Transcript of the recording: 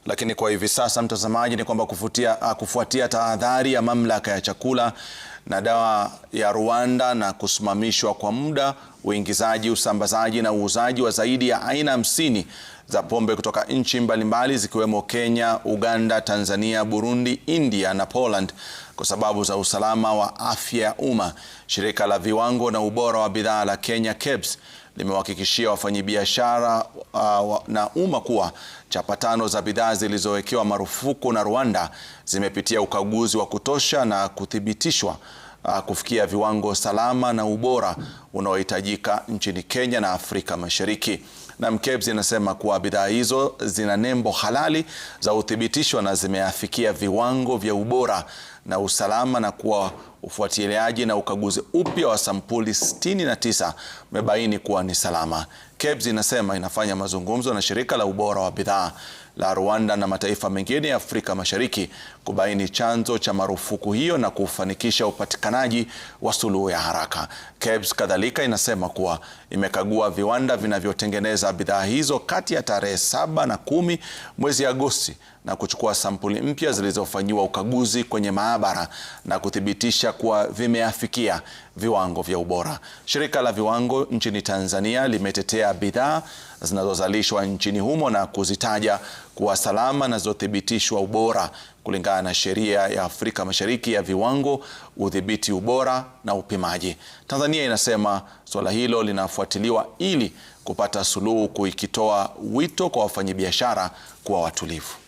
Lakini kwa hivi sasa, mtazamaji, ni kwamba kufuatia tahadhari ya mamlaka ya chakula na dawa ya Rwanda na kusimamishwa kwa muda uingizaji, usambazaji na uuzaji wa zaidi ya aina 50 za pombe kutoka nchi mbalimbali zikiwemo Kenya, Uganda, Tanzania, Burundi, India na Poland kwa sababu za usalama wa afya ya umma, shirika la viwango na ubora wa bidhaa la Kenya KEBS limewahakikishia wafanyabiashara na umma kuwa chapa 5 za bidhaa zilizowekewa marufuku na Rwanda zimepitia ukaguzi wa kutosha na kuthibitishwa kufikia viwango salama na ubora unaohitajika nchini Kenya na Afrika Mashariki. Na KEBS inasema kuwa bidhaa hizo zina nembo halali za uthibitisho na zimeafikia viwango vya ubora na usalama, na kuwa ufuatiliaji na ukaguzi upya wa sampuli 69 umebaini kuwa ni salama. KEBS inasema inafanya mazungumzo na shirika la ubora wa bidhaa la Rwanda na mataifa mengine ya Afrika Mashariki kubaini chanzo cha marufuku hiyo na kufanikisha upatikanaji wa suluhu ya haraka. KEBS kadhalika inasema kuwa imekagua viwanda vinavyotengeneza bidhaa hizo kati ya tarehe 7 na 10 mwezi Agosti na kuchukua sampuli mpya zilizofanyiwa ukaguzi kwenye maabara na kuthibitisha kuwa vimeafikia viwango vya ubora. Shirika la viwango nchini Tanzania limetetea bidhaa zinazozalishwa nchini humo na kuzitaja kuwa salama na zilizothibitishwa ubora kulingana na sheria ya Afrika Mashariki ya viwango, udhibiti ubora na upimaji. Tanzania inasema suala hilo linafuatiliwa ili kupata suluhu, ikitoa wito kwa wafanyabiashara kuwa watulivu.